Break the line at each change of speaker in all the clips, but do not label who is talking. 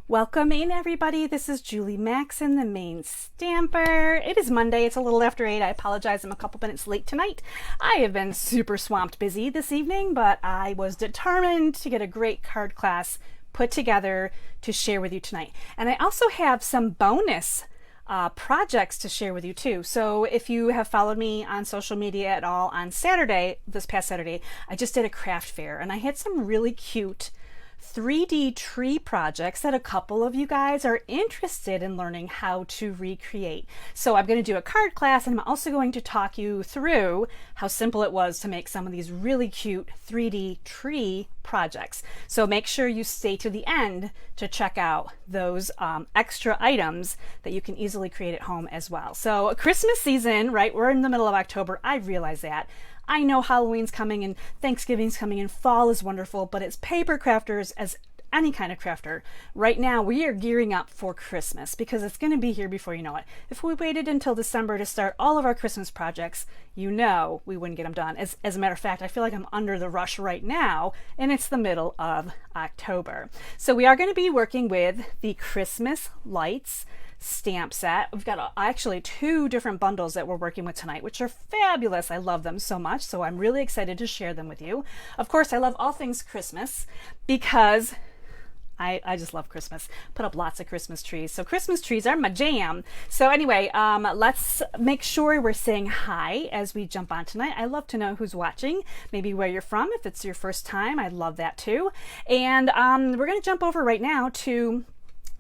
Welcome in, everybody. This is Julie Maxon, the main stamper. It is Monday. It's a little after 8. I apologize. I'm a couple minutes late tonight. I have been super swamped busy this evening, but I was determined to get a great card class put together to share with you tonight. And I also have some bonus projects to share with you too. So if you have followed me on social media at all, on Saturday, this past Saturday, I just did a craft fair and I had some really cute 3D tree projects that a couple of you guys are interested in learning how to recreate. So I'm going to do a card class, and I'm also going to talk you through how simple it was to make some of these really cute 3D tree projects. So make sure you stay to the end to check out those extra items that you can easily create at home as well. So Christmas season, right? We're in the middle of October. I realize that. I know Halloween's coming and Thanksgiving's coming and fall is wonderful, but as paper crafters, as any kind of crafter, right now we are gearing up for Christmas because it's going to be here before you know it. If we waited until December to start all of our Christmas projects, you know we wouldn't get them done. As a matter of fact, I feel like I'm under the rush right now, and it's the middle of October. So we are going to be working with the Christmas Lights stamp set. We've got actually 2 different bundles that we're working with tonight, which are fabulous. I love them so much, so I'm really excited to share them with you. Of course, I love all things Christmas because I just love Christmas. Put up lots of Christmas trees. So Christmas trees are my jam. So anyway, let's make sure we're saying hi as we jump on tonight. I love to know who's watching, maybe where you're from. If it's your first time, I'd love that too. And we're going to jump over right now to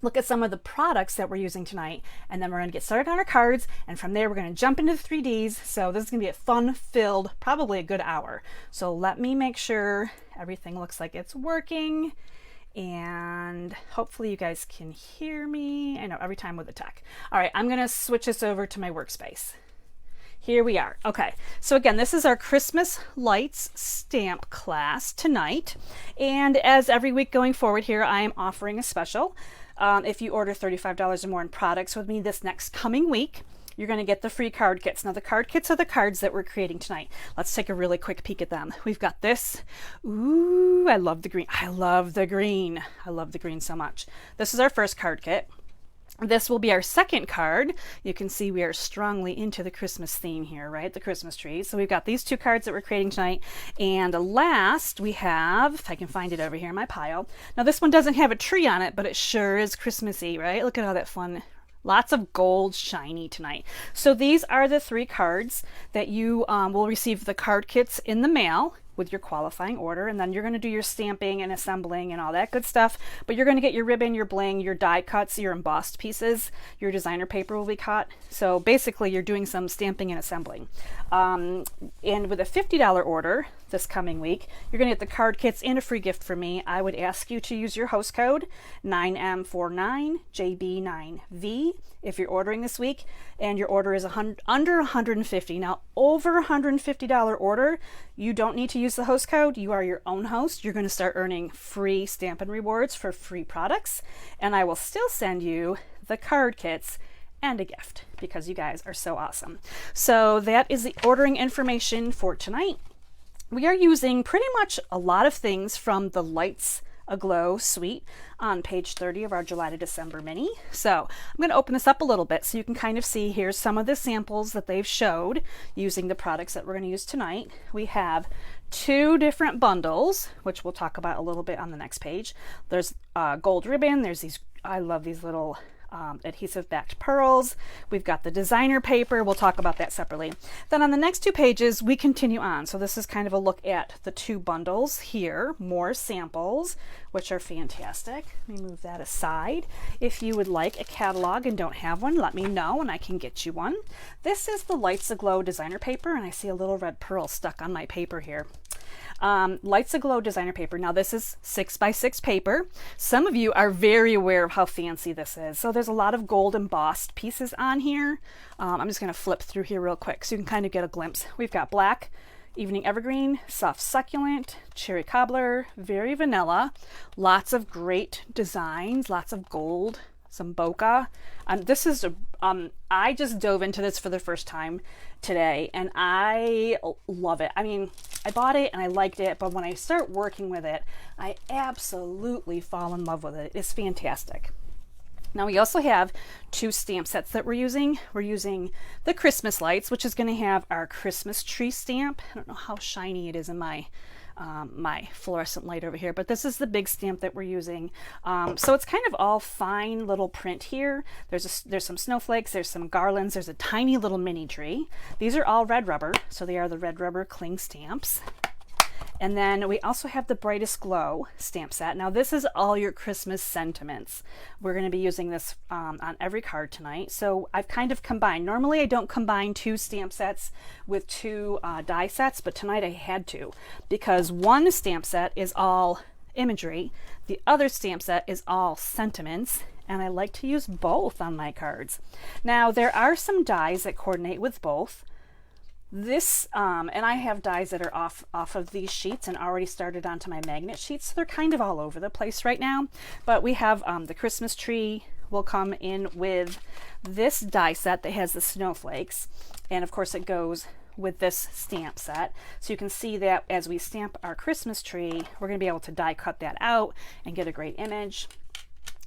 look at some of the products that we're using tonight, and then we're going to get started on our cards, and from there we're going to jump into the 3Ds. So this is going to be a fun-filled, probably a good hour. So let me make sure everything looks like it's working, and hopefully you guys can hear me. I know, every time with the tech. All right, I'm going to switch this over to my workspace. Here we are. Okay, so again, this is our Christmas Lights stamp class tonight, and as every week going forward here, I am offering a special. If you order $35 or more in products with me this next coming week, you're going to get the free card kits. Now, the card kits are the cards that we're creating tonight. Let's take a really quick peek at them. We've got this. Ooh, I love the green. I love the green. I love the green so much. This is our first card kit. This will be our second card. You can see we are strongly into the Christmas theme here, right? The Christmas trees. So we've got these 2 cards that we're creating tonight. And last we have, if I can find it over here in my pile. Now this one doesn't have a tree on it, but it sure is Christmassy, right? Look at all that fun. Lots of gold shiny tonight. So these are the 3 cards that you will receive the card kits in the mail with your qualifying order, and then you're going to do your stamping and assembling and all that good stuff, but you're going to get your ribbon, your bling, your die cuts, your embossed pieces, your designer paper will be cut. So basically you're doing some stamping and assembling. And with a $50 order this coming week, you're going to get the card kits and a free gift from me. I would ask you to use your host code 9M49JB9V if you're ordering this week, and your order is under $150. Now, over $150 order, you don't need to use the host code. You are your own host. You're going to start earning free Stampin' Rewards for free products, and I will still send you the card kits and a gift because you guys are so awesome. So that is the ordering information for tonight. We are using pretty much a lot of things from the Lights Aglow Suite on page 30 of our July to December mini. So I'm going to open this up a little bit so you can kind of see here's some of the samples that they've showed using the products that we're going to use tonight. We have 2 different bundles, which we'll talk about a little bit on the next page. There's gold ribbon. There's these, I love these little adhesive backed pearls. We've got the designer paper. We'll talk about that separately. Then on the next 2 pages, we continue on. So this is kind of a look at the 2 bundles here, more samples, which are fantastic. Let me move that aside. If you would like a catalog and don't have one, let me know and I can get you one. This is the Lights Aglow designer paper, and I see a little red pearl stuck on my paper here. Lights Aglow designer paper. Now this is 6x6 paper. Some of you are very aware of how fancy this is. So there's a lot of gold embossed pieces on here. I'm just going to flip through here real quick so you can kind of get a glimpse. We've got black, evening evergreen, soft succulent, cherry cobbler, very vanilla, lots of great designs, lots of gold some bokeh. This is I just dove into this for the first time today, and I love it. I mean, I bought it and I liked it, but when I start working with it, I absolutely fall in love with it. It's fantastic. Now we also have 2 stamp sets that we're using. We're using the Christmas lights, which is going to have our Christmas tree stamp. I don't know how shiny it is in my my fluorescent light over here, but this is the big stamp that we're using. So it's kind of all fine little print here. There's some snowflakes, there's some garlands, there's a tiny little mini tree. These are all red rubber, so they are the red rubber cling stamps. And then we also have the Brightest Glow stamp set. Now this is all your Christmas sentiments. We're going to be using this on every card tonight. So I've kind of combined. Normally I don't combine 2 stamp sets with 2 die sets, but tonight I had to, because one stamp set is all imagery, the other stamp set is all sentiments, and I like to use both on my cards. Now there are some dies that coordinate with both. This, and I have dies that are off of these sheets and already started onto my magnet sheets, so they're kind of all over the place right now. But we have the Christmas tree will come in with this die set that has the snowflakes, and of course it goes with this stamp set. So you can see that as we stamp our Christmas tree, we're going to be able to die cut that out and get a great image.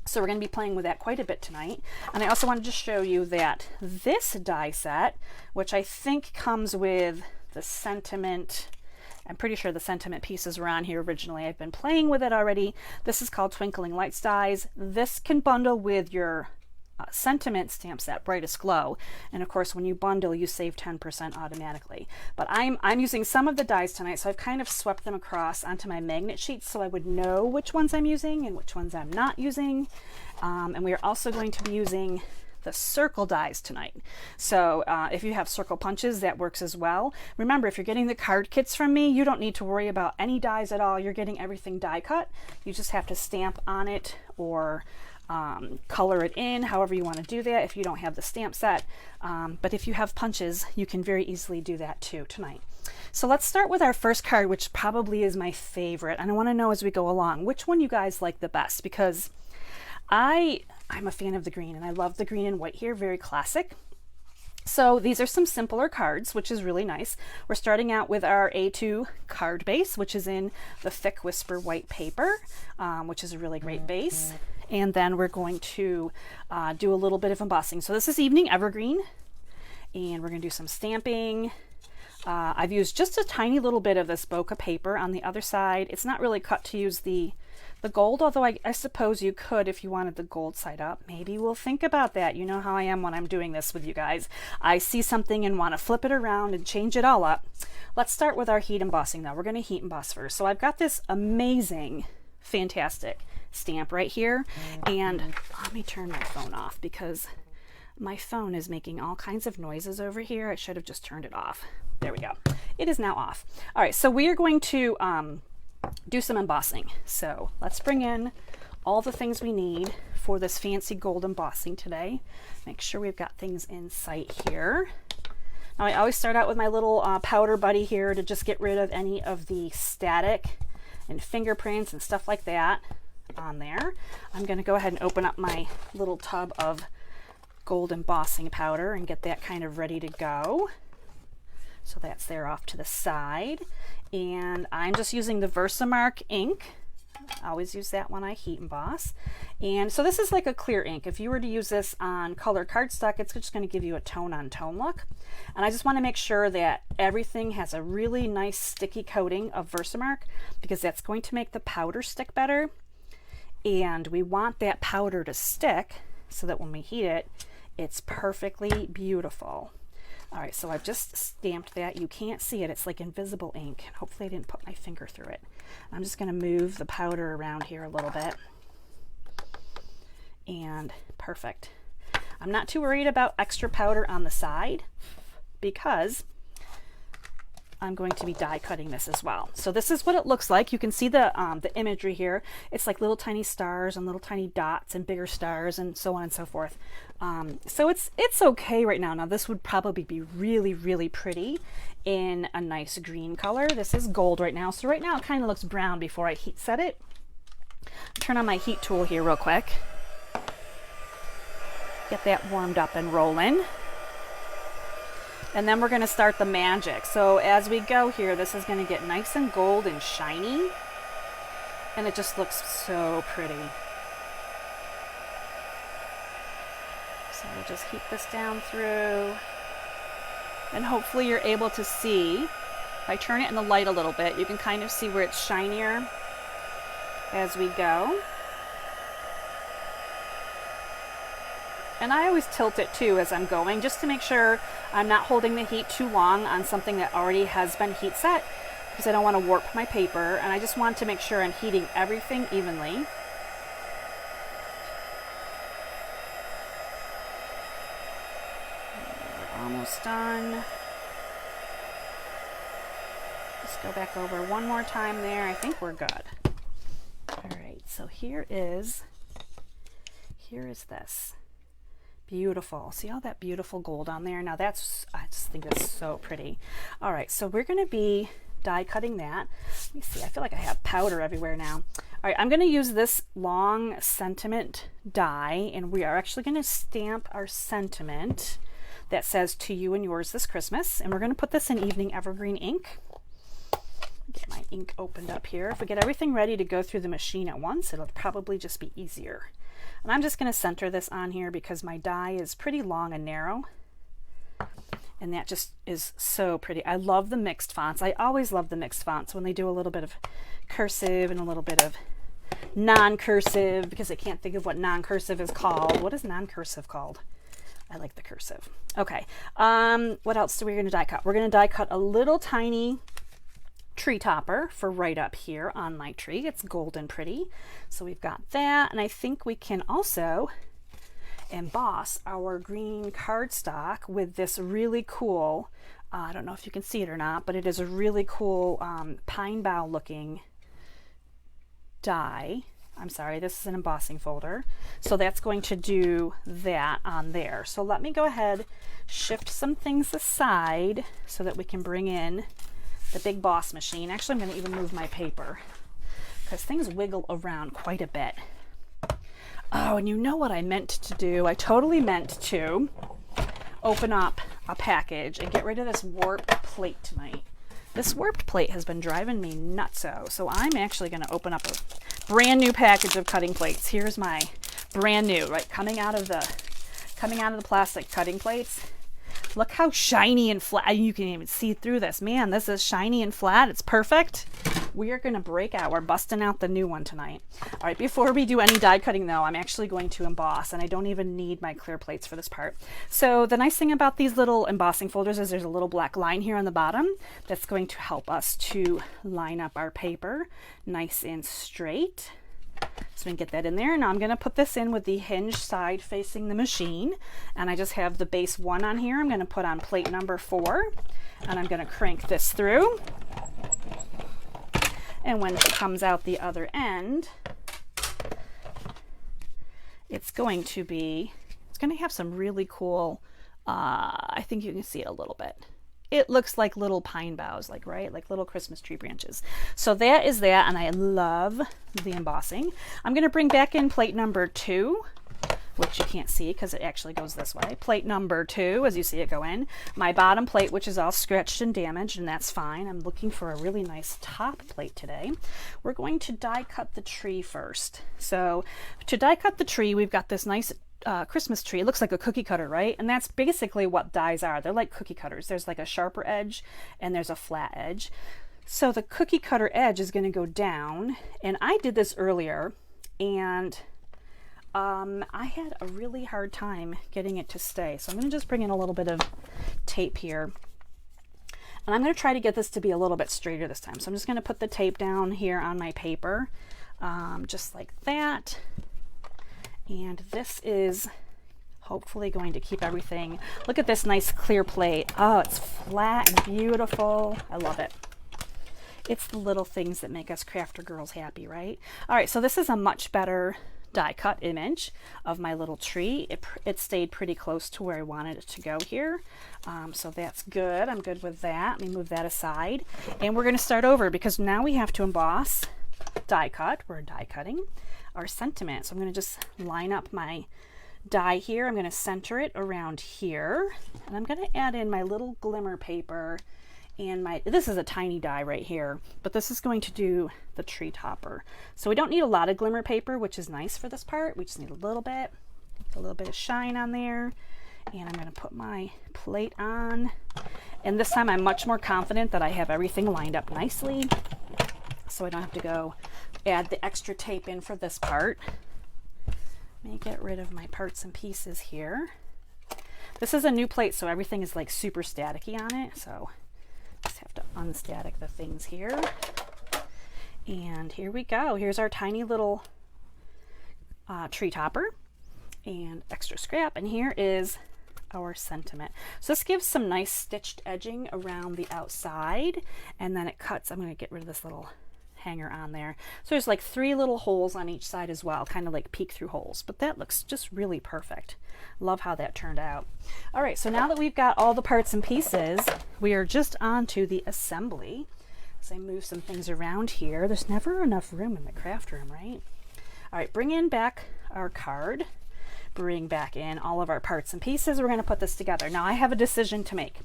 So we're going to be playing with that quite a bit tonight. And I also wanted to show you that this die set, which I think comes with the sentiment, I'm pretty sure the sentiment pieces were on here originally. I've been playing with it already. This is called Twinkling Lights dies. This can bundle with your sentiment stamp set, Brightest Glow, and of course when you bundle you save 10% automatically. But I'm using some of the dies tonight, so I've kind of swept them across onto my magnet sheets so I would know which ones I'm using and which ones I'm not using. And we are also going to be using the circle dies tonight. So if you have circle punches, that works as well. Remember, if you're getting the card kits from me, you don't need to worry about any dies at all. You're getting everything die cut. You just have to stamp on it or color it in, however you want to do that if you don't have the stamp set. But if you have punches, you can very easily do that too tonight. So let's start with our first card, which probably is my favorite. And I want to know as we go along which one you guys like the best, because I'm a fan of the green, and I love the green and white here, very classic. So these are some simpler cards, which is really nice. We're starting out with our A2 card base, which is in the thick Whisper white paper, which is a really great base. And then we're going to do a little bit of embossing. So this is Evening Evergreen, and we're going to do some stamping. I've used just a tiny little bit of this bokeh paper on the other side. It's not really cut to use the gold, although I suppose you could if you wanted the gold side up. Maybe we'll think about that. You know how I am when I'm doing this with you guys. I see something and want to flip it around and change it all up. Let's start with our heat embossing now. We're going to heat emboss first. So I've got this amazing, fantastic stamp right here, and let me turn my phone off because my phone is making all kinds of noises over here. I should have just turned it off. There we go. It is now off. All right, so we are going to do some embossing. So let's bring in all the things we need for this fancy gold embossing today. Make sure we've got things in sight here. Now I always start out with my little powder buddy here to just get rid of any of the static and fingerprints and stuff like that on there. I'm going to go ahead and open up my little tub of gold embossing powder and get that kind of ready to go. So that's there off to the side. And I'm just using the Versamark ink. I always use that when I heat emboss. And so this is like a clear ink. If you were to use this on color cardstock, it's just going to give you a tone on tone look. And I just want to make sure that everything has a really nice sticky coating of Versamark, because that's going to make the powder stick better. And we want that powder to stick so that when we heat it, it's perfectly beautiful. All right, so I've just stamped that. You can't see it. It's like invisible ink. Hopefully I didn't put my finger through it. I'm just going to move the powder around here a little bit. And perfect. I'm not too worried about extra powder on the side because I'm going to be die cutting this as well. So this is what it looks like. You can see the imagery here. It's like little tiny stars and little tiny dots and bigger stars and so on and so forth. So it's okay right now. Now this would probably be really, really pretty in a nice green color. This is gold right now. So right now it kind of looks brown before I heat set it. Turn on my heat tool here real quick. Get that warmed up and rolling. And then we're going to start the magic. So as we go here, this is going to get nice and gold and shiny. And it just looks so pretty. So we'll just heat this down through. And hopefully you're able to see, if I turn it in the light a little bit, you can kind of see where it's shinier as we go. And I always tilt it too as I'm going, just to make sure I'm not holding the heat too long on something that already has been heat set, because I don't want to warp my paper, and I just want to make sure I'm heating everything evenly. We're almost done. Just go back over one more time there. I think we're good. All right, so here is this. Beautiful. See all that beautiful gold on there? Now that's, I just think that's so pretty. All right, so we're going to be die cutting that. Let me see, I feel like I have powder everywhere now. All right, I'm going to use this long sentiment die, and we are actually going to stamp our sentiment that says "To you and yours this Christmas," and we're going to put this in Evening Evergreen ink. Get my ink opened up here. If we get everything ready to go through the machine at once, it'll probably just be easier. And I'm just going to center this on here because my die is pretty long and narrow. And that just is so pretty. I love the mixed fonts. I always love the mixed fonts when they do a little bit of cursive and a little bit of non-cursive, because I can't think of what non-cursive is called. What is non-cursive called? I like the cursive. Okay. What else are we going to die cut? We're going to die cut a little tiny tree topper for right up here on my tree. It's golden pretty. So we've got that, and I think we can also emboss our green cardstock with this really cool, I don't know if you can see it or not, but it is a really cool pine bough looking die. I'm sorry, this is an embossing folder. So that's going to do that on there. So let me go ahead, shift some things aside so that we can bring in the big boss machine. Actually, I'm going to even move my paper because things wiggle around quite a bit. Oh, and you know what I meant to do? I totally meant to open up a package and get rid of this warped plate tonight. This warped plate has been driving me nutso. So I'm actually going to open up a brand new package of cutting plates. Here's my brand new, right, coming out of the plastic cutting plates. Look how shiny and flat. You can even see through this. Man, this is shiny and flat. It's perfect. We are going to break out. We're busting out the new one tonight. All right, before we do any die cutting though, I'm actually going to emboss, and I don't even need my clear plates for this part. So the nice thing about these little embossing folders is there's a little black line here on the bottom that's going to help us to line up our paper nice and straight. So we can get that in there. Now I'm going to put this in with the hinge side facing the machine, and I just have the base 1 on here. I'm going to put on plate number 4, and I'm going to crank this through. And when it comes out the other end, it's going to have some really cool, I think you can see it a little bit. It looks like little pine boughs, like little Christmas tree branches. So that is that, and I love the embossing. I'm going to bring back in plate number 2, which you can't see because it actually goes this way. Plate number 2, as you see it go in. My bottom plate, which is all scratched and damaged, and that's fine. I'm looking for a really nice top plate today. We're going to die cut the tree first. So to die cut the tree, we've got this nice Christmas tree. It looks like a cookie cutter, right? And that's basically what dies are. They're like cookie cutters. There's like a sharper edge and there's a flat edge. So the cookie cutter edge is going to go down, and I did this earlier, and I had a really hard time getting it to stay. So I'm going to just bring in a little bit of tape here, and I'm going to try to get this to be a little bit straighter this time. So I'm just going to put the tape down here on my paper, just like that. And this is hopefully going to keep everything. Look at this nice clear plate. Oh, it's flat and beautiful. I love it. It's the little things that make us crafter girls happy, right? All right, so this is a much better die cut image of my little tree. It stayed pretty close to where I wanted it to go here. So that's good. I'm good with that. Let me move that aside. And we're going to start over because now we have to emboss, die cut. We're die cutting our sentiment. So I'm going to just line up my die here. I'm going to center it around here, and I'm going to add in my little glimmer paper and this is a tiny die right here, but this is going to do the tree topper. So we don't need a lot of glimmer paper, which is nice for this part. We just need a little bit of shine on there. And I'm going to put my plate on. And this time I'm much more confident that I have everything lined up nicely, so I don't have to go add the extra tape in for this part. Let me get rid of my parts and pieces here. This is a new plate, so everything is like super staticky on it. So just have to unstatic the things here. And here we go. Here's our tiny little tree topper and extra scrap. And here is our sentiment. So this gives some nice stitched edging around the outside, and then it cuts. I'm going to get rid of this little hanger on there. So there's like 3 little holes on each side as well, kind of like peek through holes, but that looks just really perfect. Love how that turned out. All right, so now that we've got all the parts and pieces, we are just on to the assembly. As I move some things around here, there's never enough room in the craft room, right? All right, bring in back our card. Bring back in all of our parts and pieces. We're going to put this together. Now I have a decision to make.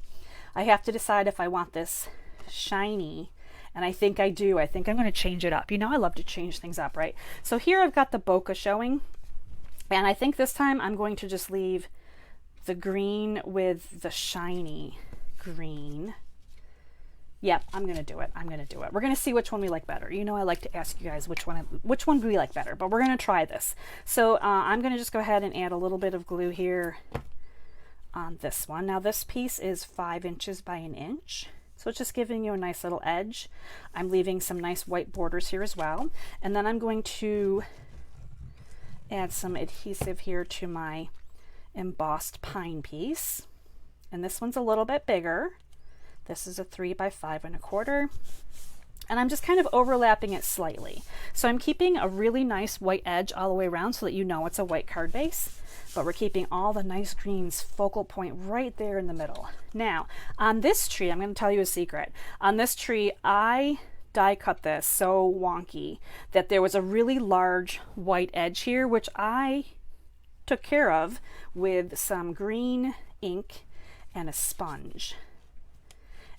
I have to decide if I want this shiny, and I think I do. I think I'm going to change it up. You know, I love to change things up, right? So here I've got the bokeh showing, and I think this time I'm going to just leave the green with the shiny green. Yep, I'm going to do it. I'm going to do it. We're going to see which one we like better. You know, I like to ask you guys which one do we like better, but we're going to try this. So I'm going to just go ahead and add a little bit of glue here on this one. Now this piece is 5 inches by 1 inch. So it's just giving you a nice little edge. I'm leaving some nice white borders here as well. And then I'm going to add some adhesive here to my embossed pine piece. And this one's a little bit bigger. This is a 3 by 5 1/4, and I'm just kind of overlapping it slightly. So I'm keeping a really nice white edge all the way around so that you know it's a white card base, but we're keeping all the nice greens focal point right there in the middle. Now, on this tree, I'm going to tell you a secret. On this tree, I die cut this so wonky that there was a really large white edge here, which I took care of with some green ink and a sponge.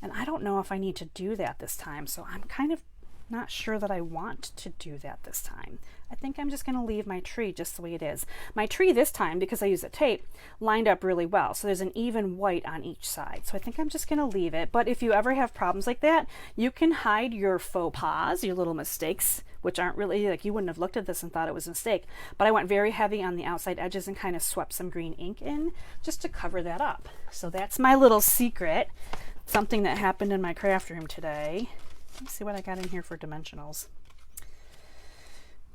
And I don't know if I need to do that this time, so I'm kind of not sure that I want to do that this time. I think I'm just going to leave my tree just the way it is. My tree this time, because I used the tape, lined up really well, so there's an even white on each side. So I think I'm just going to leave it. But if you ever have problems like that, you can hide your faux pas, your little mistakes, which aren't really, like, you wouldn't have looked at this and thought it was a mistake. But I went very heavy on the outside edges and kind of swept some green ink in just to cover that up. So that's my little secret. Something that happened in my craft room today. Let's see what I got in here for dimensionals.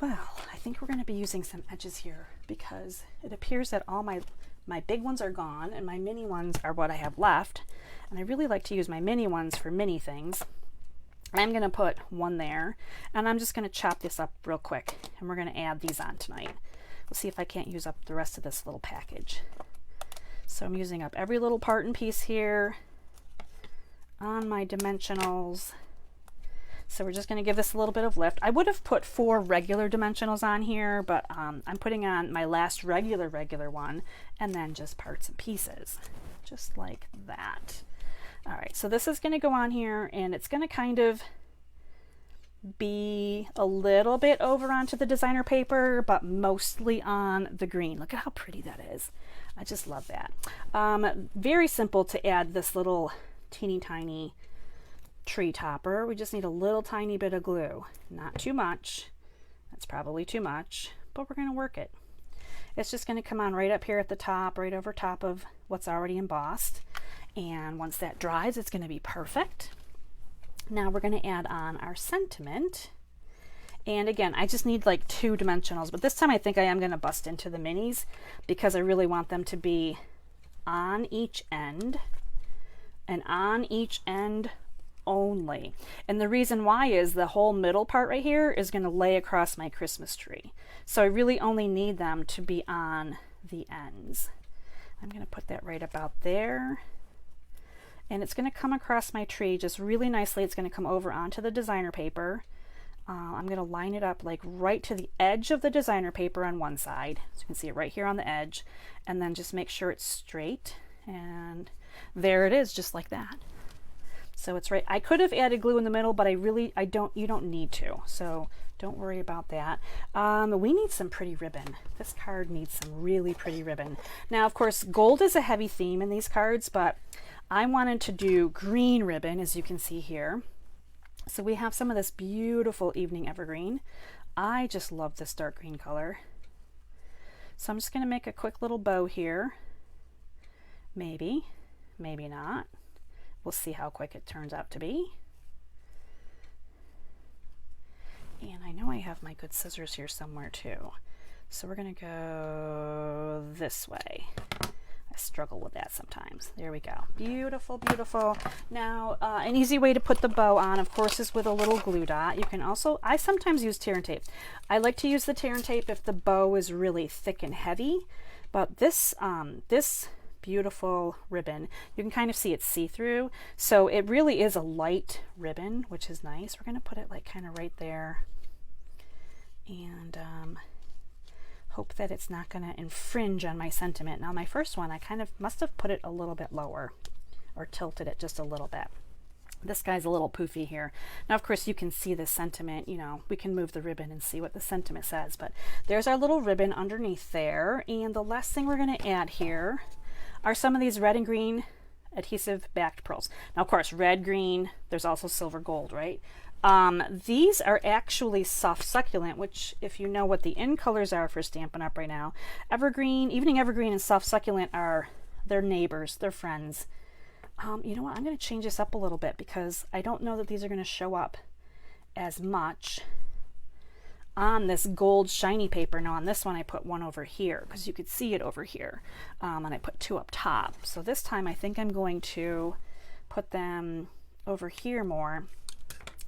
Well, I think we're going to be using some edges here because it appears that all my big ones are gone and my mini ones are what I have left. And I really like to use my mini ones for mini things. I'm going to put one there, and I'm just going to chop this up real quick, and we're going to add these on tonight. We'll see if I can't use up the rest of this little package. So I'm using up every little part and piece here on my dimensionals. So we're just going to give this a little bit of lift. I would have put 4 regular dimensionals on here, but I'm putting on my last regular one, and then just parts and pieces, just like that. All right, so this is going to go on here, and it's going to kind of be a little bit over onto the designer paper, but mostly on the green. Look at how pretty that is. I just love that. Very simple to add this little teeny tiny tree topper. We just need a little tiny bit of glue, not too much. That's probably too much, but we're going to work it. It's just going to come on right up here at the top, right over top of what's already embossed. And once that dries, it's going to be perfect. Now we're going to add on our sentiment. And again, I just need like 2 dimensionals, but this time I think I am going to bust into the minis because I really want them to be on each end. And on each end only. And the reason why is the whole middle part right here is going to lay across my Christmas tree. So I really only need them to be on the ends. I'm going to put that right about there. And it's going to come across my tree just really nicely. It's going to come over onto the designer paper I'm going to line it up like right to the edge of the designer paper on one side. So you can see it right here on the edge, and then just make sure it's straight. And there it is, just like that. So it's right. I could have added glue in the middle, but you don't need to. So don't worry about that. We need some pretty ribbon. This card needs some really pretty ribbon. Now, of course, gold is a heavy theme in these cards, but I wanted to do green ribbon, as you can see here. So we have some of this beautiful evening evergreen. I just love this dark green color. So I'm just going to make a quick little bow here. Maybe, maybe not. We'll see how quick it turns out to be. And I know I have my good scissors here somewhere too. So we're going to go this way. I struggle with that sometimes. There we go. Beautiful, beautiful. Now, an easy way to put the bow on, of course, is with a little glue dot. You can also, I sometimes use tear and tape. I like to use the tear and tape if the bow is really thick and heavy, but this beautiful ribbon, you can kind of see it's see-through. So it really is a light ribbon, which is nice. We're going to put it like kind of right there. And hope that it's not going to infringe on my sentiment. Now my first one, I kind of must have put it a little bit lower or tilted it just a little bit. This guy's a little poofy here. Now, of course, you can see the sentiment. You know, we can move the ribbon and see what the sentiment says, but there's our little ribbon underneath there. And the last thing we're going to add here are some of these red and green adhesive backed pearls. Now, of course, red, green, there's also silver gold, right? These are actually soft succulent, which if you know what the in colors are for Stampin' Up! Right now, evergreen, evening evergreen and soft succulent are their neighbors, their friends. You know what, I'm going to change this up a little bit because I don't know that these are going to show up as much on this gold shiny paper. Now on this one I put one over here because you could see it over here, and I put two up top. So this time I think I'm going to put them over here more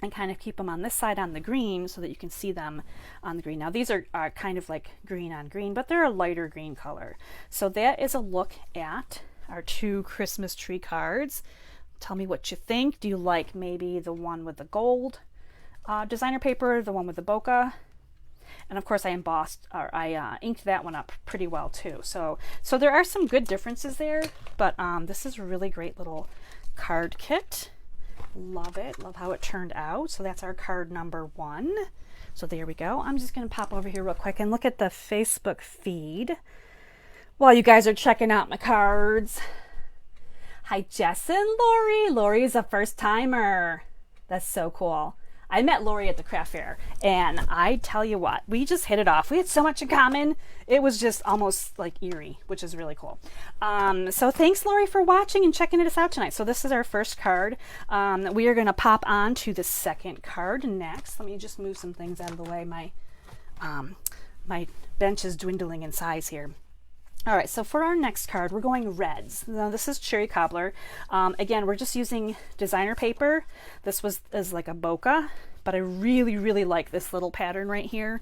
and kind of keep them on this side on the green so that you can see them on the green. Now these are kind of like green on green, but they're a lighter green color. So that is a look at our two Christmas tree cards. Tell me what you think. Do you like maybe the one with the gold designer paper, the one with the bokeh? And of course I embossed, or I inked that one up pretty well too. So there are some good differences there, but this is a really great little card kit. Love it. Love how it turned out. So that's our card number 1. So there we go. I'm just going to pop over here real quick and look at the Facebook feed while you guys are checking out my cards. Hi, Jess and Lori. Lori is a first timer. That's so cool. I met Lori at the craft fair, and I tell you what, we just hit it off. We had so much in common. It was just almost like eerie, which is really cool. So thanks, Lori, for watching and checking us out tonight. So this is our first card. We are going to pop on to the second card next. Let me just move some things out of the way. My bench is dwindling in size here. All right, so for our next card, we're going reds. Now this is Cherry Cobbler. Again, we're just using designer paper. This is like a bokeh, but I really, really like this little pattern right here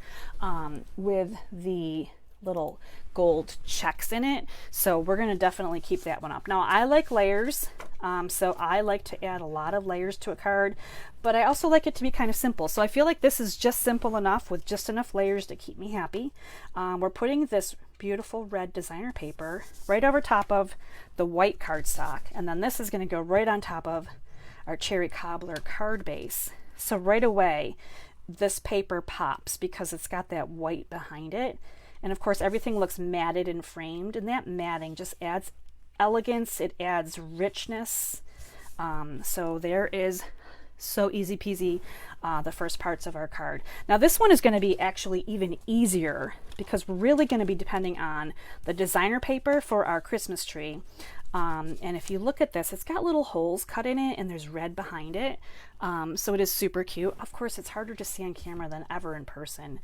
with the little gold checks in it. So we're going to definitely keep that one up. Now I like layers, so I like to add a lot of layers to a card, but I also like it to be kind of simple. So I feel like this is just simple enough with just enough layers to keep me happy. We're putting this beautiful red designer paper right over top of the white cardstock, and then this is going to go right on top of our Cherry Cobbler card base. So right away this paper pops because it's got that white behind it, and of course everything looks matted and framed, and that matting just adds elegance, it adds richness. So there is, so easy peasy, the first parts of our card. Now this one is going to be actually even easier because we're really going to be depending on the designer paper for our Christmas tree. And if you look at this, it's got little holes cut in it and there's red behind it. So it is super cute. Of course, it's harder to see on camera than ever in person.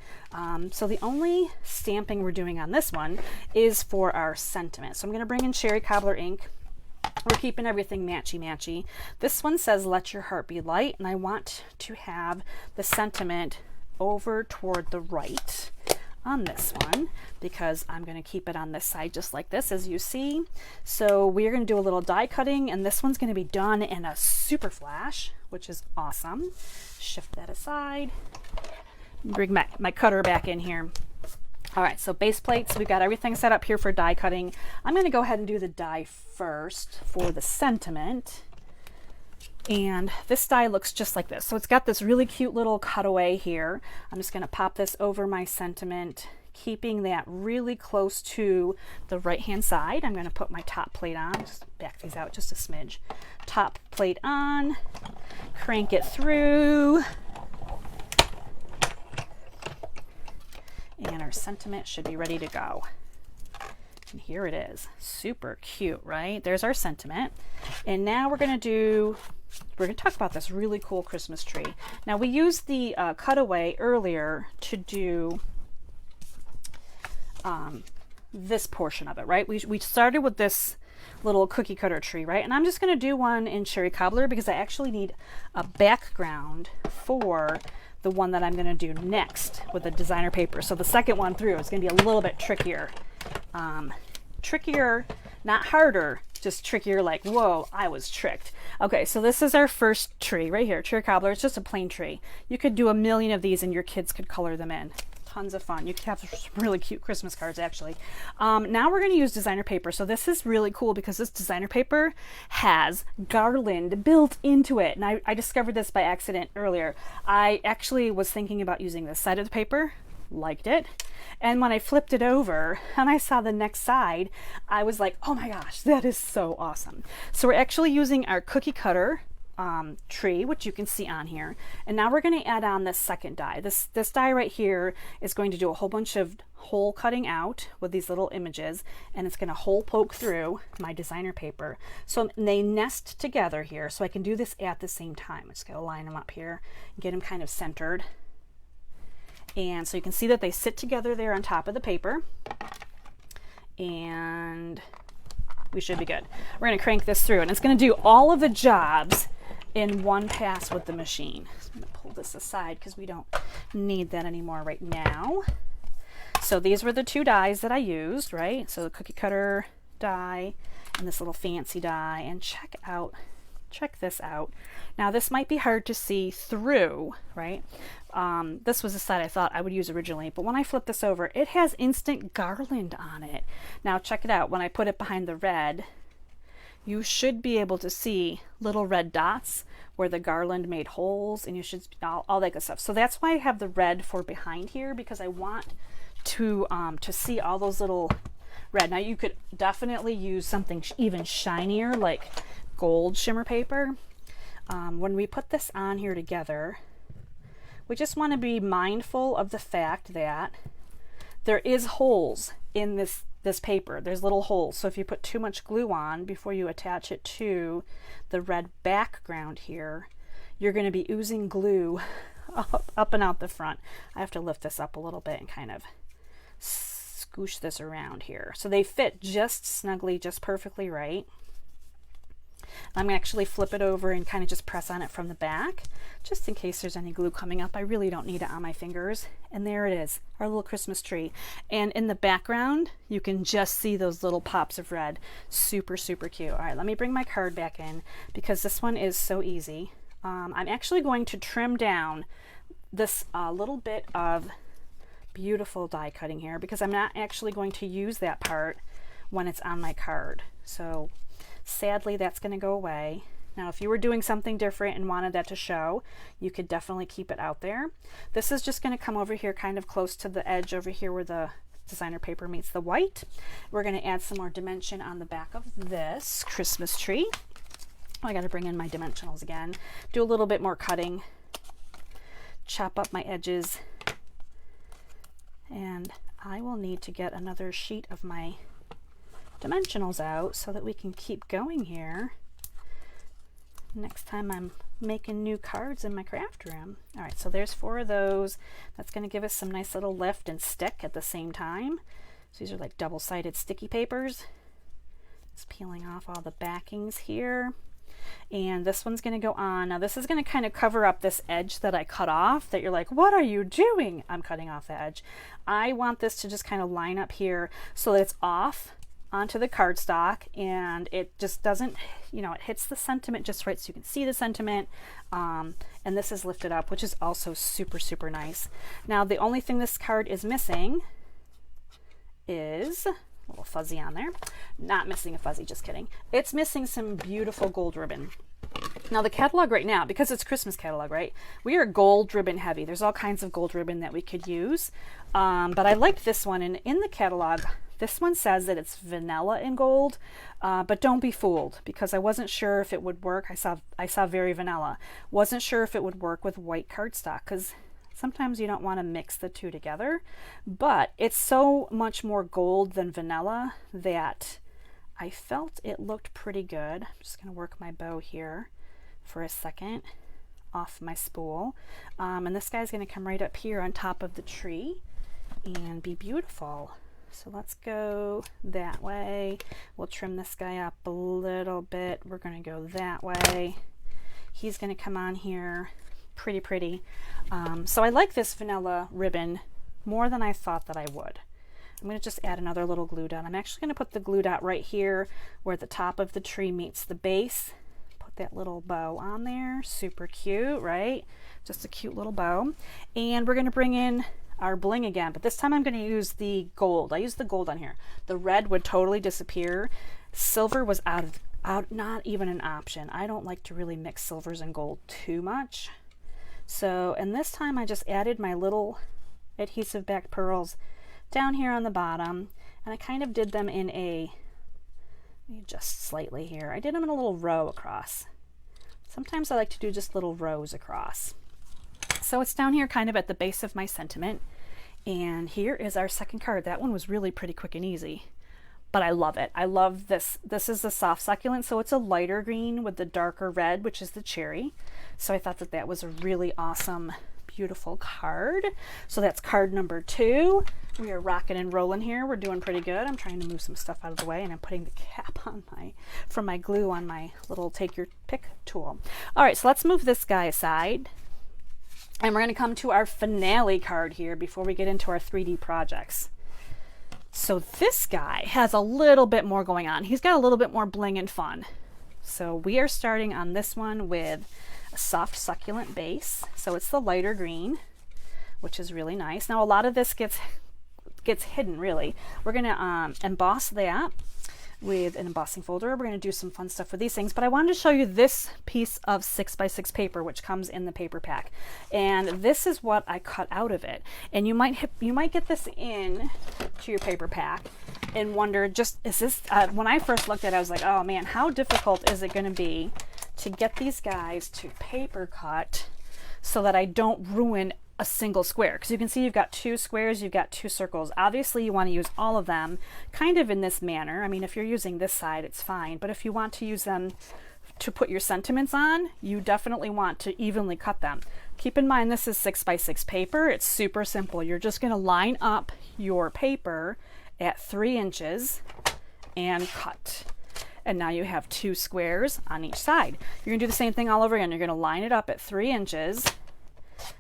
So the only stamping we're doing on this one is for our sentiment. So I'm going to bring in Cherry Cobbler ink. We're keeping everything matchy-matchy. This one says, "Let your heart be light," and I want to have the sentiment over toward the right on this one because I'm going to keep it on this side just like this, as you see. So we're going to do a little die cutting, and this one's going to be done in a super flash, which is awesome. Shift that aside. Bring my cutter back in here. All right, so base plates, we've got everything set up here for die cutting. I'm going to go ahead and do the die first for the sentiment. And this die looks just like this. So it's got this really cute little cutaway here. I'm just going to pop this over my sentiment, keeping that really close to the right-hand side. I'm going to put my top plate on. Just back these out just a smidge. Top plate on, crank it through. And our sentiment should be ready to go. And here it is. Super cute, right? There's our sentiment. And now we're going to talk about this really cool Christmas tree. Now we used the cutaway earlier to do this portion of it, right? We started with this little cookie cutter tree, right? And I'm just going to do one in cherry cobbler because I actually need a background for the one that I'm going to do next with the designer paper. So the second one through is going to be a little bit trickier. Trickier, not harder, just trickier, like, whoa, I was tricked. Okay, so this is our first tree right here, cherry cobbler. It's just a plain tree. You could do a million of these and your kids could color them in. Tons of fun. You could have some really cute Christmas cards, actually. Now we're going to use designer paper. So this is really cool because this designer paper has garland built into it. And I discovered this by accident earlier. I actually was thinking about using this side of the paper, liked it. And when I flipped it over and I saw the next side, I was like, oh my gosh, that is so awesome. So we're actually using our cookie cutter tree, which you can see on here. And now we're going to add on this second die. This die right here is going to do a whole bunch of hole cutting out with these little images, and it's going to hole poke through my designer paper. So they nest together here, so I can do this at the same time. I'm just going to line them up here and get them kind of centered. And so you can see that they sit together there on top of the paper. And we should be good. We're going to crank this through, and it's going to do all of the jobs in one pass with the machine. So I'm going to pull this aside because we don't need that anymore right now. So these were the two dies that I used, right? So the cookie cutter die and this little fancy die. And check this out. Now this might be hard to see through, right? This was the side I thought I would use originally, but when I flip this over, it has instant garland on it. Now check it out. When I put it behind the red, you should be able to see little red dots where the garland made holes, and you should all that good stuff. So that's why I have the red for behind here, because I want to see all those little red. Now you could definitely use something even shinier like gold shimmer paper. When we put this on here together, we just want to be mindful of the fact that there is holes in this paper. There's little holes. So if you put too much glue on before you attach it to the red background here, you're going to be oozing glue up and out the front. I have to lift this up a little bit and kind of scoosh this around here. So they fit just snugly, just perfectly right. I'm going to actually flip it over and kind of just press on it from the back, just in case there's any glue coming up. I really don't need it on my fingers. And there it is, our little Christmas tree. And in the background, you can just see those little pops of red. Super, super cute. All right, let me bring my card back in because this one is so easy. I'm actually going to trim down this little bit of beautiful die cutting here because I'm not actually going to use that part when it's on my card. So sadly, that's going to go away. Now, if you were doing something different and wanted that to show, you could definitely keep it out there. This is just going to come over here kind of close to the edge over here where the designer paper meets the white. We're going to add some more dimension on the back of this Christmas tree. Oh, I got to bring in my dimensionals again. Do a little bit more cutting. Chop up my edges. And I will need to get another sheet of my dimensionals out so that we can keep going here next time I'm making new cards in my craft room. All right, so there's 4 of those. That's going to give us some nice little lift and stick at the same time. So these are like double-sided sticky papers. Just peeling off all the backings here. And this one's going to go on. Now this is going to kind of cover up this edge that I cut off that you're like, what are you doing? I'm cutting off the edge. I want this to just kind of line up here so that it's off onto the cardstock, and it just doesn't, you know, it hits the sentiment just right so you can see the sentiment. And this is lifted up, which is also super, super nice. Now, the only thing this card is missing is a little fuzzy on there. Not missing a fuzzy, just kidding. It's missing some beautiful gold ribbon. Now the catalog right now, because it's Christmas catalog, right? We are gold ribbon heavy. There's all kinds of gold ribbon that we could use. But I liked this one, and in the catalog, this one says that it's vanilla in gold, but don't be fooled, because I wasn't sure if it would work. I saw very vanilla. Wasn't sure if it would work with white cardstock, because sometimes you don't want to mix the two together. But it's so much more gold than vanilla that I felt it looked pretty good. I'm just going to work my bow here for a second off my spool. And this guy's going to come right up here on top of the tree and be beautiful. So let's go that way. We'll trim this guy up a little bit. We're going to go that way. He's going to come on here. Pretty pretty. So I like this vanilla ribbon more than I thought that I would. I'm going to just add another little glue dot. I'm actually going to put the glue dot right here where the top of the tree meets the base. Put that little bow on there. Super cute, right? Just a cute little bow. And we're going to bring in our bling again, but this time I'm going to use the gold. I used the gold on here. The red would totally disappear. Silver was out, not even an option. I don't like to really mix silvers and gold too much. So, and this time I just added my little adhesive back pearls down here on the bottom, and I kind of did them in a, just slightly here, I did them in a little row across. Sometimes I like to do just little rows across. So it's down here kind of at the base of my sentiment, and here is our second card. That one was really pretty quick and easy, but I love it. I love this. This is the soft succulent, so it's a lighter green with the darker red, which is the cherry. So I thought that that was a really awesome, beautiful card. So that's card number 2. We are rocking and rolling here. We're doing pretty good. I'm trying to move some stuff out of the way, and I'm putting the cap on from my glue on my little take your pick tool. All right, so let's move this guy aside, and we're going to come to our finale card here before we get into our 3D projects. So this guy has a little bit more going on. He's got a little bit more bling and fun. So we are starting on this one with a soft succulent base. So it's the lighter green, which is really nice. Now a lot of this gets hidden, really. We're going to emboss that with an embossing folder. We're going to do some fun stuff with these things, but I wanted to show you this piece of 6x6 paper, which comes in the paper pack, and this is what I cut out of it. And you might get this in to your paper pack and wonder, just is this when I first looked at it, I was like, oh man, how difficult is it going to be to get these guys to paper cut so that I don't ruin a single square? Because you can see you've got 2 squares, you've got 2 circles. Obviously you want to use all of them kind of in this manner. I mean, if you're using this side, it's fine, but if you want to use them to put your sentiments on, you definitely want to evenly cut them. Keep in mind, this is 6x6 paper. It's super simple. You're just going to line up your paper at 3 inches and cut. And now you have 2 squares on each side. You're going to do the same thing all over again. You're going to line it up at 3 inches.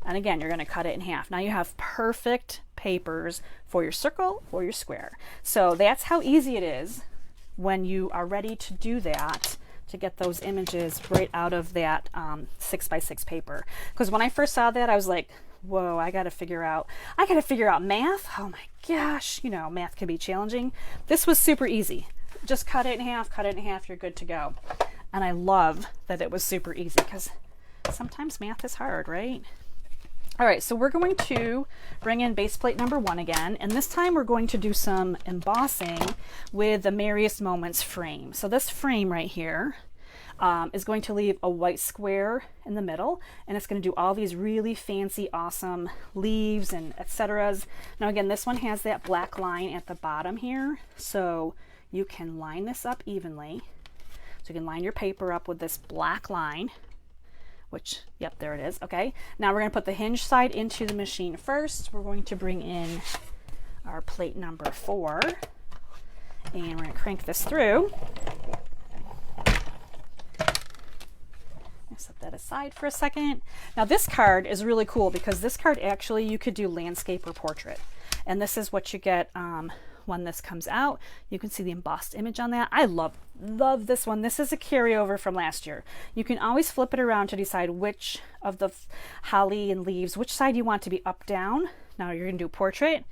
And again, you're going to cut it in half. Now you have perfect papers for your circle or your square. So that's how easy it is when you are ready to do that, to get those images right out of that 6x6 paper. Because when I first saw that, I was like, whoa, I got to figure out math. Oh my gosh, you know, math can be challenging. This was super easy. Just cut it in half, you're good to go. And I love that it was super easy, because sometimes math is hard, right? All right, so we're going to bring in base plate number 1 again, and this time we're going to do some embossing with the Merriest Moments frame. So this frame right here is going to leave a white square in the middle, and it's going to do all these really fancy, awesome leaves and etceteras. Now again, this one has that black line at the bottom here, so you can line this up evenly. So you can line your paper up with this black line, which, yep, there it is. Okay, now we're going to put the hinge side into the machine first. We're going to bring in our plate number 4, and we're going to crank this through. I'll set that aside for a second. Now this card is really cool, because this card actually you could do landscape or portrait, and this is what you get when this comes out. You can see the embossed image on that. I love this one. This is a carryover from last year. You can always flip it around to decide which of the holly and leaves, which side you want to be up, down. Now you're going to do portrait.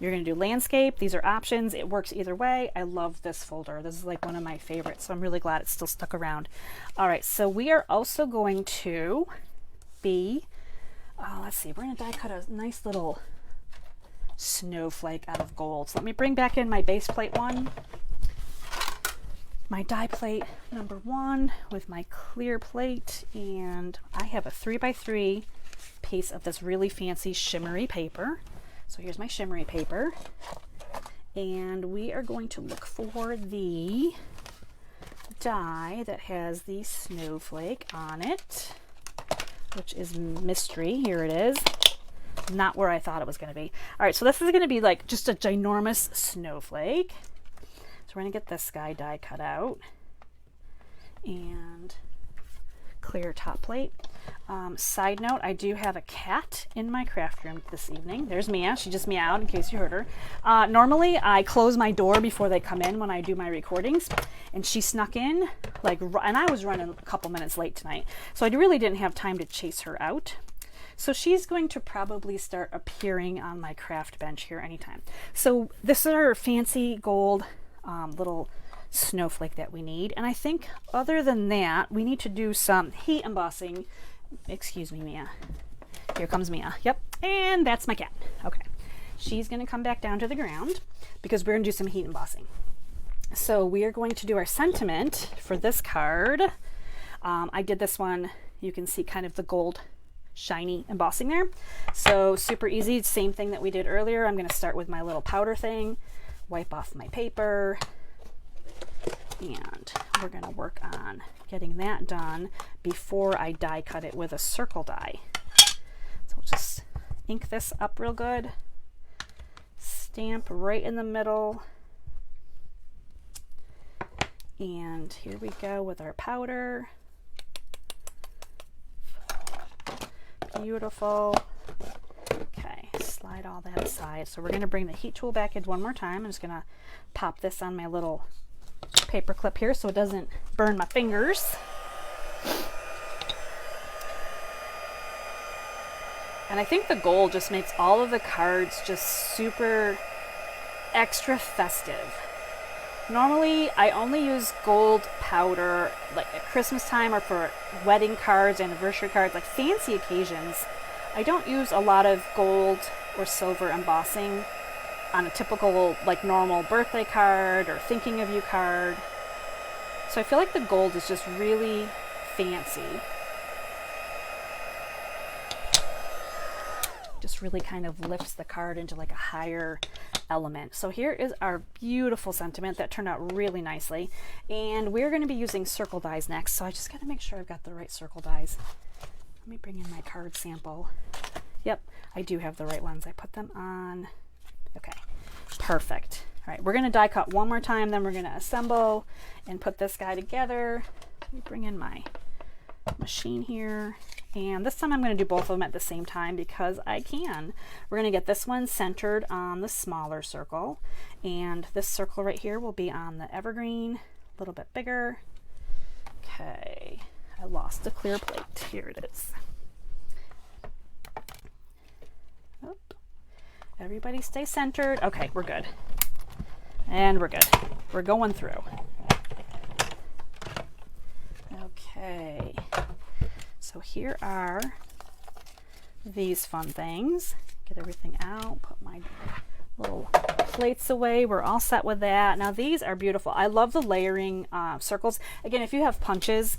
You're going to do landscape. These are options. It works either way. I love this folder. This is like one of my favorites, so I'm really glad it's still stuck around. All right, so we are also going to be, let's see, we're going to die cut a nice little snowflake out of gold. So let me bring back in my base plate one, my die plate number 1 with my clear plate, and I have a 3x3 piece of this really fancy shimmery paper. So here's my shimmery paper, and we are going to look for the die that has the snowflake on it, which is mystery. Here it is. Not where I thought it was going to be. All right, so this is going to be like just a ginormous snowflake. So we're going to get this guy die cut out and clear top plate. Side note, I do have a cat in my craft room this evening. There's Mia. She just meowed in case you heard her. Normally I close my door before they come in when I do my recordings, and she snuck in and I was running a couple minutes late tonight, so I really didn't have time to chase her out. So she's going to probably start appearing on my craft bench here anytime. So this is our fancy gold little snowflake that we need. And I think other than that, we need to do some heat embossing. Excuse me, Mia. Here comes Mia. Yep. And that's my cat. Okay. She's going to come back down to the ground because we're going to do some heat embossing. So we are going to do our sentiment for this card. I did this one. You can see kind of the gold shiny embossing there. So super easy. Same thing that we did earlier. I'm going to start with my little powder thing, wipe off my paper, and we're going to work on getting that done before I die cut it with a circle die. So we'll just ink this up real good, stamp right in the middle, and here we go with our powder. Beautiful. Okay, slide all that aside. So we're going to bring the heat tool back in one more time. I'm just going to pop this on my little paper clip here so it doesn't burn my fingers. And I think the gold just makes all of the cards just super extra festive. Normally I only use gold powder like at Christmas time or for wedding cards, anniversary cards, like fancy occasions. I don't use a lot of gold or silver embossing on a typical like normal birthday card or thinking of you card. So I feel like the gold is just really fancy. Just really kind of lifts the card into like a higher element. So here is our beautiful sentiment that turned out really nicely, and we're going to be using circle dies next. So I just got to make sure I've got the right circle dies. Let me bring in my card sample. Yep, I do have the right ones. I put them on. Okay, perfect. All right, we're going to die cut one more time, then we're going to assemble and put this guy together. Let me bring in my machine here, and this time I'm going to do both of them at the same time because I can. We're going to get this one centered on the smaller circle, and this circle right here will be on the evergreen, a little bit bigger. Okay, I lost a clear plate. Here it is. Oop. Everybody stay centered. Okay, we're good. And we're good. We're going through. Okay, so here are these fun things. Get everything out, put my little plates away. We're all set with that. Now these are beautiful. I love the layering circles. Again, if you have punches,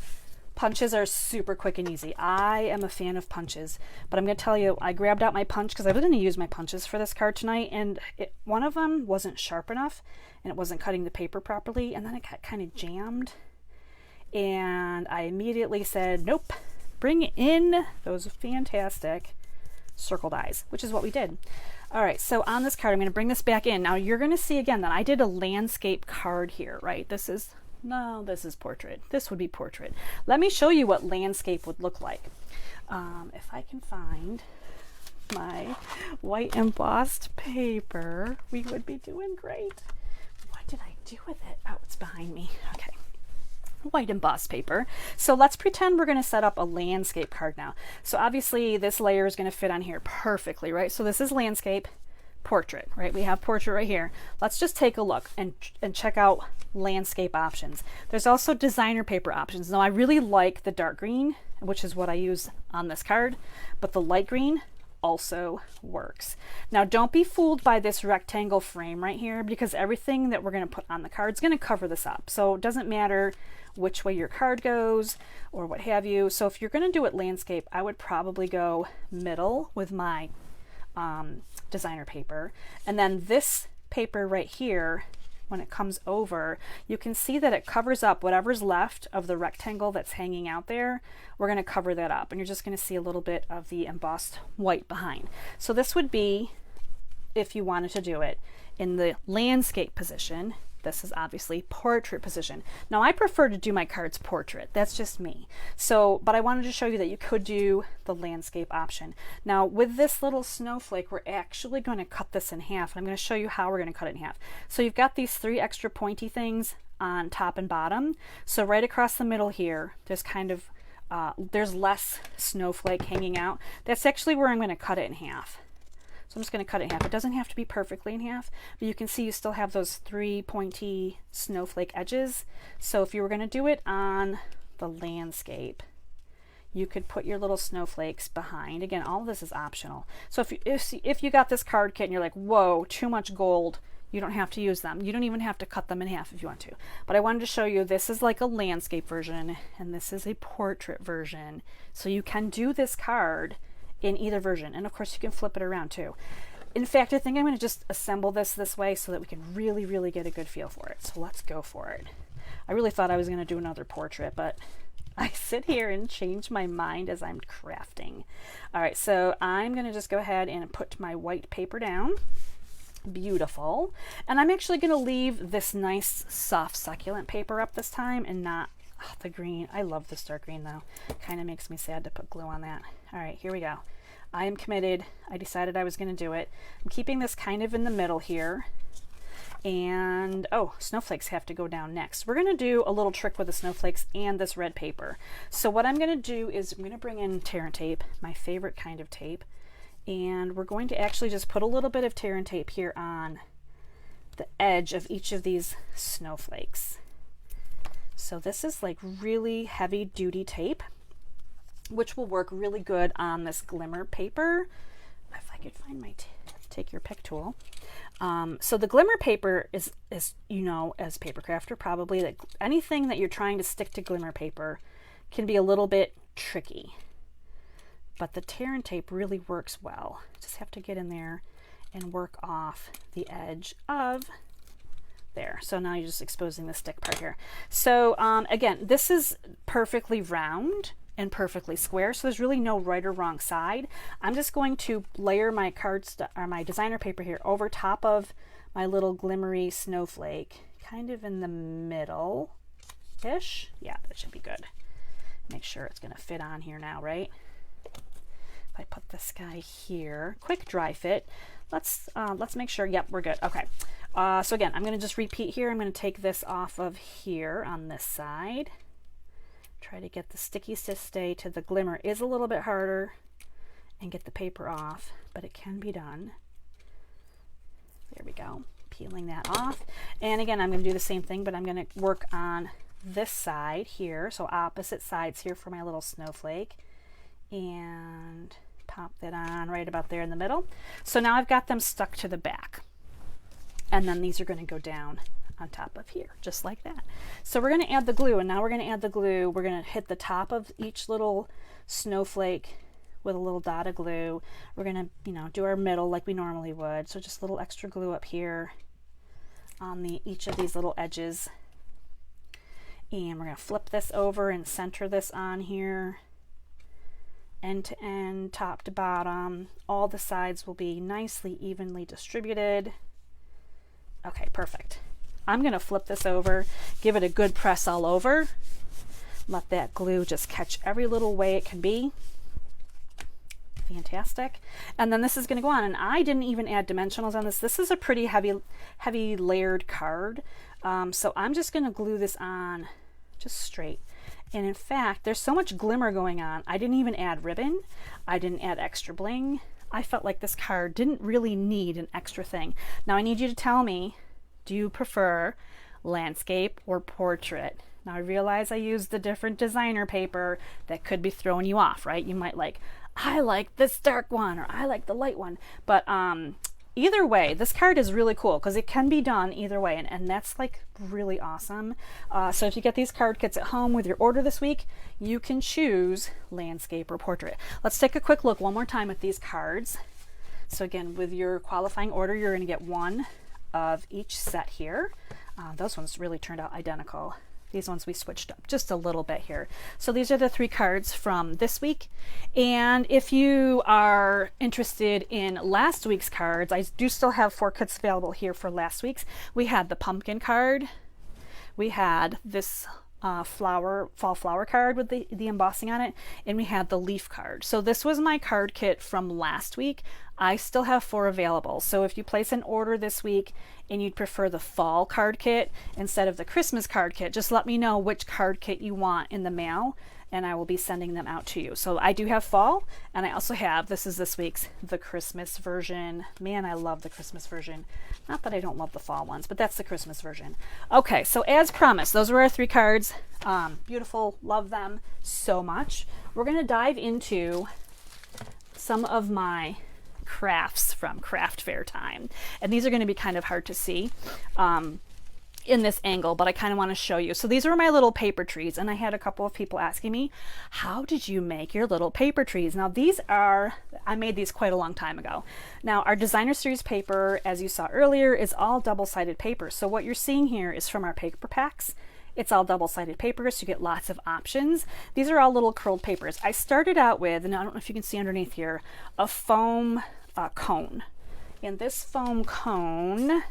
punches are super quick and easy. I am a fan of punches, but I'm going to tell you, I grabbed out my punch because I was going to use my punches for this card tonight, and one of them wasn't sharp enough and it wasn't cutting the paper properly, and then it got kind of jammed. And I immediately said, nope, bring in those fantastic circle dies, which is what we did. All right, so on this card, I'm going to bring this back in. Now you're going to see again that I did a landscape card here, right? This is portrait. This would be portrait. Let me show you what landscape would look like. If I can find my white embossed paper, we would be doing great. What did I do with it? Oh, it's behind me. Okay. White embossed paper. So let's pretend we're going to set up a landscape card now. So obviously this layer is going to fit on here perfectly, right? So this is landscape, portrait, right? We have portrait right here. Let's just take a look and check out landscape options. There's also designer paper options. Now I really like the dark green, which is what I use on this card, but the light green also works. Now don't be fooled by this rectangle frame right here, because everything that we're going to put on the card is going to cover this up. So it doesn't matter which way your card goes or what have you. So if you're going to do it landscape, I would probably go middle with my designer paper. And then this paper right here, when it comes over, you can see that it covers up whatever's left of the rectangle that's hanging out there. We're going to cover that up, and you're just going to see a little bit of the embossed white behind. So this would be, if you wanted to do it in the landscape position. This is obviously portrait position. Now I prefer to do my cards portrait. That's just me. So, but I wanted to show you that you could do the landscape option. Now with this little snowflake, we're actually going to cut this in half. I'm going to show you how we're going to cut it in half. So you've got these 3 extra pointy things on top and bottom. So right across the middle here, there's kind of, there's less snowflake hanging out. That's actually where I'm going to cut it in half. So I'm just going to cut it in half. It doesn't have to be perfectly in half, but you can see you still have those 3 pointy snowflake edges. So if you were going to do it on the landscape, you could put your little snowflakes behind. Again, all of this is optional. So if you got this card kit and you're like, whoa, too much gold, you don't have to use them. You don't even have to cut them in half if you want to. But I wanted to show you, this is like a landscape version and this is a portrait version. So you can do this card in either version, and of course you can flip it around too. In fact, I think I'm going to just assemble this way so that we can really get a good feel for it. So let's go for it. I really thought I was going to do another portrait, but I sit here and change my mind as I'm crafting. All right, so I'm going to just go ahead and put my white paper down. Beautiful. And I'm actually going to leave this nice soft succulent paper up this time and not the green. I love this dark green though. Kind of makes me sad to put glue on that. All right, here we go. I am committed. I decided I was going to do it. I'm keeping this kind of in the middle here. And oh, snowflakes have to go down next. We're going to do a little trick with the snowflakes and this red paper. So what I'm going to do is I'm going to bring in tear and tape, my favorite kind of tape. And we're going to actually just put a little bit of tear and tape here on the edge of each of these snowflakes. So this is like really heavy duty tape, which will work really good on this glimmer paper. If I could find my take your pick tool. So the glimmer paper is, you know, as paper crafter, probably that anything that you're trying to stick to glimmer paper can be a little bit tricky. But the tear and tape really works well. Just have to get in there and work off the edge of there. So now you're just exposing the stick part here. So again, this is perfectly round and perfectly square, so there's really no right or wrong side. I'm just going to layer my my designer paper here over top of my little glimmery snowflake, kind of in the middle-ish. Yeah, that should be good. Make sure it's going to fit on here now, right? If I put this guy here, quick dry fit. Let's make sure. Yep, we're good. Okay. So again, I'm going to just repeat here. I'm going to take this off of here on this side. Try to get the stickies to stay to the glimmer. Is a little bit harder, and get the paper off, but it can be done. There we go. Peeling that off. And again, I'm going to do the same thing, but I'm going to work on this side here. So opposite sides here for my little snowflake. And pop that on right about there in the middle. So now I've got them stuck to the back. And then these are going to go down on top of here, just like that. So we're going to add the glue, and now we're going to add the glue. We're going to hit the top of each little snowflake with a little dot of glue. We're going to, you know, do our middle like we normally would. So just a little extra glue up here on each of these little edges. And we're going to flip this over and center this on here. End to end, top to bottom. All the sides will be nicely evenly distributed. Okay, perfect. I'm going to flip this over, give it a good press all over. Let that glue just catch every little way it can be. fantastic. And then this is going to go on, and I didn't even add dimensionals on this. This is a pretty heavy layered card. So I'm just going to glue this on just straight. And in fact, there's so much glimmer going on, I didn't even add ribbon. I didn't add extra bling. I felt like this card didn't really need an extra thing. Now I need you to tell me, do you prefer landscape or portrait? Now I realize I used the different designer paper that could be throwing you off, right? You might like, I like this dark one, or I like the light one. But either way, this card is really cool because it can be done either way, and that's like really awesome. So if you get these card kits at home with your order this week, you can choose landscape or portrait. Let's take a quick look one more time at these cards. So again, with your qualifying order, you're going to get one of each set here. Those ones really turned out identical. These ones we switched up just a little bit here. So these are the 3 cards from this week. And if you are interested in last week's cards, I do still have 4 kits available here for last week's. We had the pumpkin card. We had this fall flower card with the embossing on it, and we had the leaf card. So this was my card kit from last week. I still have 4 available. So if you place an order this week and you'd prefer the fall card kit instead of the Christmas card kit, just let me know which card kit you want in the mail, and I will be sending them out to you. So I do have fall, and I also have, this is this week's, the Christmas version. Man, I love the Christmas version. Not that I don't love the fall ones, but that's the Christmas version. Okay, so as promised, those were our 3 cards. Beautiful, love them so much. We're gonna dive into some of my crafts from craft fair time, and these are going to be kind of hard to see in this angle, but I kind of want to show you. So these are my little paper trees, and I had a couple of people asking me, how did you make your little paper trees? Now these are, I made these quite a long time ago. Now our designer series paper, as you saw earlier, is all double-sided paper. So what you're seeing here is from our paper packs. It's all double-sided paper, so you get lots of options. These are all little curled papers. I started out with, and I don't know if you can see underneath here, a foam cone. And this foam cone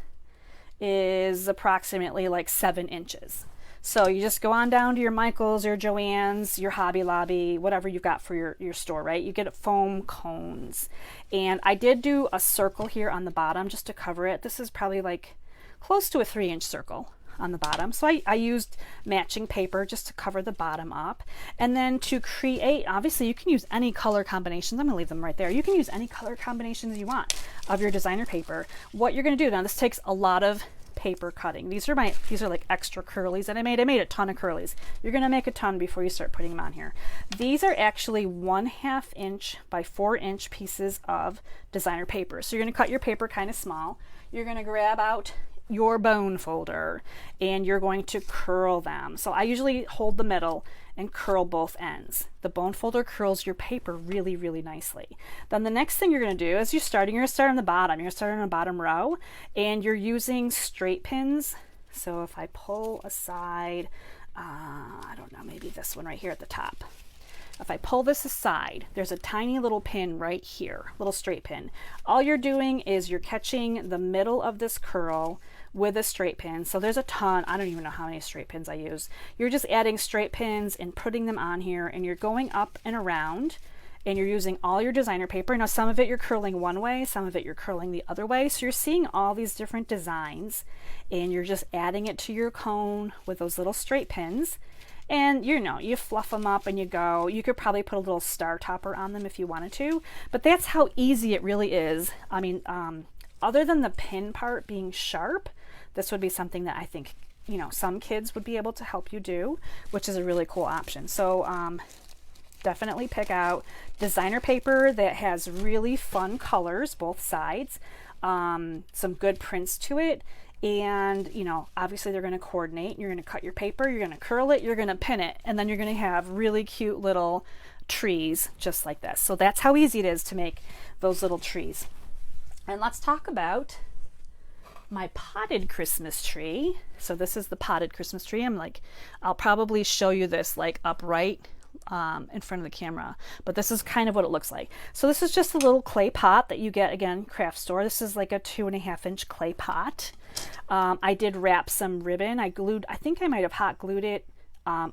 is approximately like 7 inches. So you just go on down to your Michael's, your Joann's, your Hobby Lobby, whatever you've got for your store, right? You get foam cones. And I did do a circle here on the bottom just to cover it. This is probably like close to a 3-inch circle on the bottom. So I used matching paper just to cover the bottom up. And then to create, obviously you can use any color combinations. I'm gonna leave them right there. You can use any color combinations you want of your designer paper. What you're gonna do now, this takes a lot of paper cutting. These are like extra curlies that I made. I made a ton of curlies. You're gonna make a ton before you start putting them on here. These are actually 1/2 inch by 4-inch pieces of designer paper. So you're gonna cut your paper kind of small. You're gonna grab out your bone folder and you're going to curl them. So I usually hold the middle and curl both ends. The bone folder curls your paper really, really nicely. Then the next thing you're going to do is you're going to start on the bottom. You're going to start on the bottom row, and you're using straight pins. So if I pull aside, I don't know, maybe this one right here at the top. If I pull this aside, there's a tiny little pin right here, little straight pin. All you're doing is you're catching the middle of this curl with a straight pin. So there's a ton, I don't even know how many straight pins I use. You're just adding straight pins and putting them on here, and you're going up and around, and you're using all your designer paper. Now some of it you're curling one way, some of it you're curling the other way. So you're seeing all these different designs, and you're just adding it to your cone with those little straight pins. And you fluff them up and you go. You could probably put a little star topper on them if you wanted to, but that's how easy it really is. I mean, other than the pin part being sharp, this would be something that I think, some kids would be able to help you do, which is a really cool option. So definitely pick out designer paper that has really fun colors, both sides, some good prints to it. And obviously they're going to coordinate. You're going to cut your paper, you're going to curl it, you're going to pin it, and then you're going to have really cute little trees just like this. So that's how easy it is to make those little trees. And let's talk about my potted Christmas tree. So this is the potted Christmas tree. I'll probably show you this like upright in front of the camera, but this is kind of what it looks like. So this is just a little clay pot that you get, again, craft store. This is like a 2.5-inch clay pot. I did wrap some ribbon. I think I might have hot glued it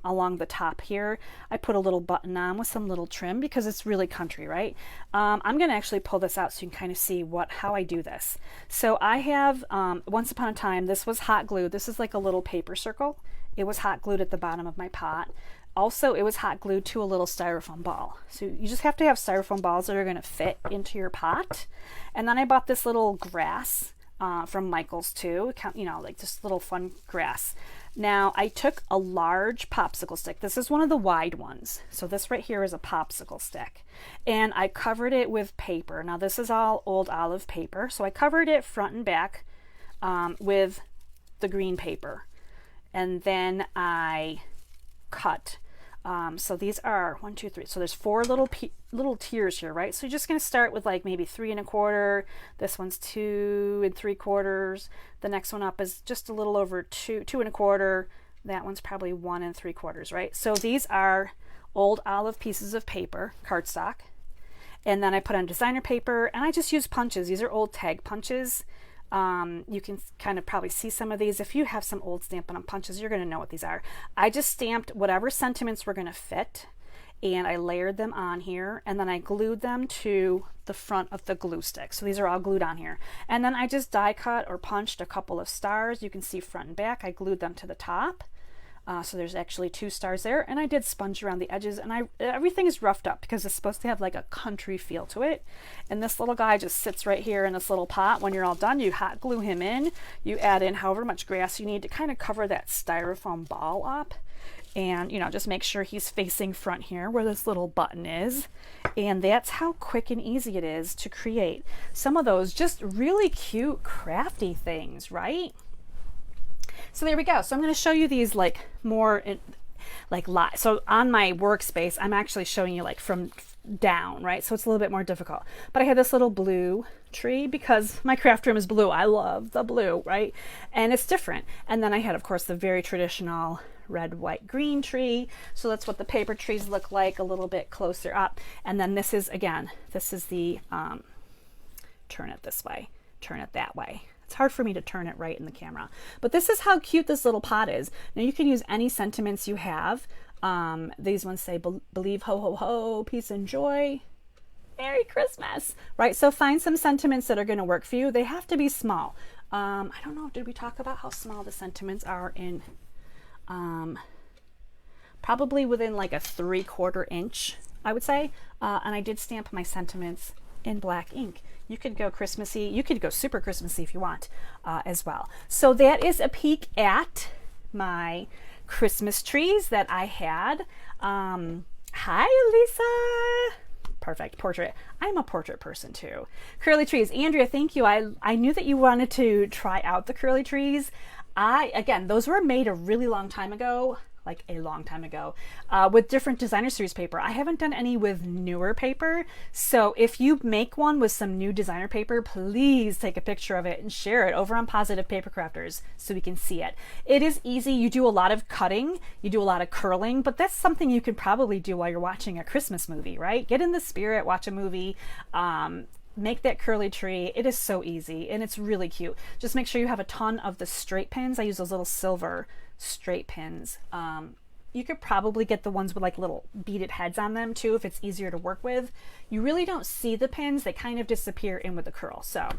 along the top here. I put a little button on with some little trim because it's really country, right? I'm going to actually pull this out so you can kind of see how I do this. So I have, once upon a time, this was hot glue. This is like a little paper circle. It was hot glued at the bottom of my pot. Also, it was hot glued to a little styrofoam ball. So you just have to have styrofoam balls that are going to fit into your pot. And then I bought this little grass from Michael's too, you know, like this little fun grass. Now I took a large popsicle stick. This is one of the wide ones. So this right here is a popsicle stick. And I covered it with paper. Now this is all old olive paper. So I covered it front and back with the green paper. And then I cut. So these are 1, 2, 3. So there's 4 little tiers here, right? So you're just going to start with like maybe 3 1/4. This one's 2 3/4. The next one up is just a little over 2 1/4. That one's probably 1 3/4, right? So these are old olive pieces of paper, cardstock. And then I put on designer paper, and I just use punches. These are old tag punches. You can kind of probably see some of these. If you have some old Stampin' Up punches, you're going to know what these are. I just stamped whatever sentiments were going to fit, and I layered them on here, and then I glued them to the front of the glue stick. So these are all glued on here. And then I just die cut or punched a couple of stars. You can see front and back. I glued them to the top. So there's actually 2 stars there, and I did sponge around the edges, and everything is roughed up because it's supposed to have like a country feel to it. And this little guy just sits right here in this little pot. When you're all done, you hot glue him in. You add in however much grass you need to kind of cover that styrofoam ball up. And, you know, just make sure he's facing front here where this little button is. And that's how quick and easy it is to create some of those just really cute crafty things, right? So there we go. So I'm going to show you these like more like live. So on my workspace, I'm actually showing you like from down, right? So it's a little bit more difficult. But I had this little blue tree because my craft room is blue. I love the blue, right? And it's different. And then I had, of course, the very traditional red, white, green tree. So that's what the paper trees look like a little bit closer up. And then this is, again, this is the turn it this way, turn it that way. It's hard for me to turn it right in the camera. But this is how cute this little pot is. Now you can use any sentiments you have. These ones say, believe, ho, ho, ho, peace and joy. Merry Christmas, right? So find some sentiments that are going to work for you. They have to be small. I don't know, did we talk about how small the sentiments are in, probably within like a 3/4 inch, I would say. And I did stamp my sentiments in black ink. You could go Christmassy, you could go super Christmassy if you want as well. So that is a peek at my Christmas trees that I had. Hi, Lisa. Perfect. Portrait. I'm a portrait person too. Curly trees. Andrea, thank you. I knew that you wanted to try out the curly trees. Again, those were made a really long time ago. Like a long time ago, with different designer series paper. I haven't done any with newer paper. So if you make one with some new designer paper, please take a picture of it and share it over on Positive Paper Crafters so we can see it. It is easy. You do a lot of cutting, you do a lot of curling, but that's something you could probably do while you're watching a Christmas movie, right? Get in the spirit, watch a movie, make that curly tree. It is so easy and it's really cute. Just make sure you have a ton of the straight pins. I use those little silver straight pins. You could probably get the ones with like little beaded heads on them too if it's easier to work with. You really don't see the pins. They kind of disappear in with the curl. So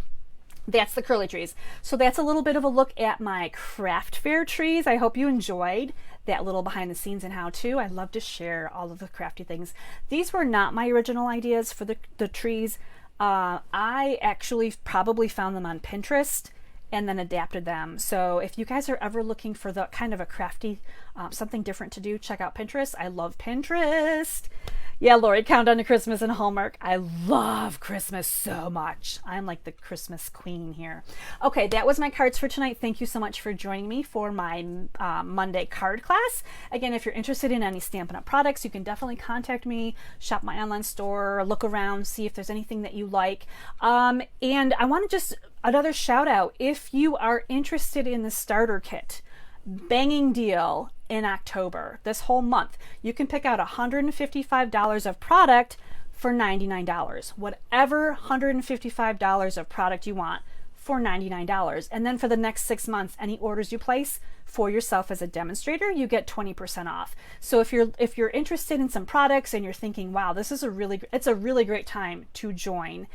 that's the curly trees. So that's a little bit of a look at my craft fair trees. I hope you enjoyed that little behind the scenes and how to. I love to share all of the crafty things. These were not my original ideas for the trees. I actually probably found them on Pinterest and then adapted them. So if you guys are ever looking for the kind of a crafty, something different to do, check out Pinterest. I love Pinterest. Yeah, Lori, Countdown to Christmas and Hallmark. I love Christmas so much. I'm like the Christmas queen here. Okay, that was my cards for tonight. Thank you so much for joining me for my Monday card class. Again, if you're interested in any Stampin' Up! Products, you can definitely contact me, shop my online store, look around, see if there's anything that you like. And I want to just, another shout out, if you are interested in the starter kit, banging deal in October, this whole month. You can pick out $155 of product for $99. Whatever $155 of product you want for $99. And then for the next 6 months, any orders you place for yourself as a demonstrator, you get 20% off. So if you're interested in some products and you're thinking, wow, this is it's a really great time to join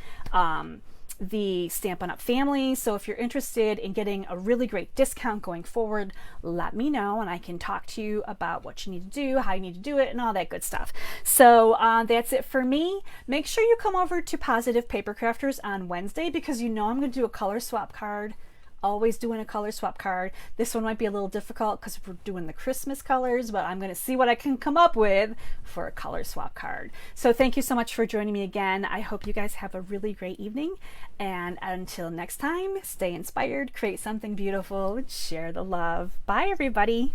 the Stampin' Up family. So if you're interested in getting a really great discount going forward, let me know and I can talk to you about what you need to do, how you need to do it, and all that good stuff. So that's it for me. Make sure you come over to Positive Paper Crafters on Wednesday, because you know I'm going to do a color swap card. Always doing a color swap card. This one might be a little difficult because we're doing the Christmas colors, but I'm going to see what I can come up with for a color swap card. So thank you so much for joining me again. I hope you guys have a really great evening. And until next time, stay inspired, create something beautiful, share the love. Bye, everybody.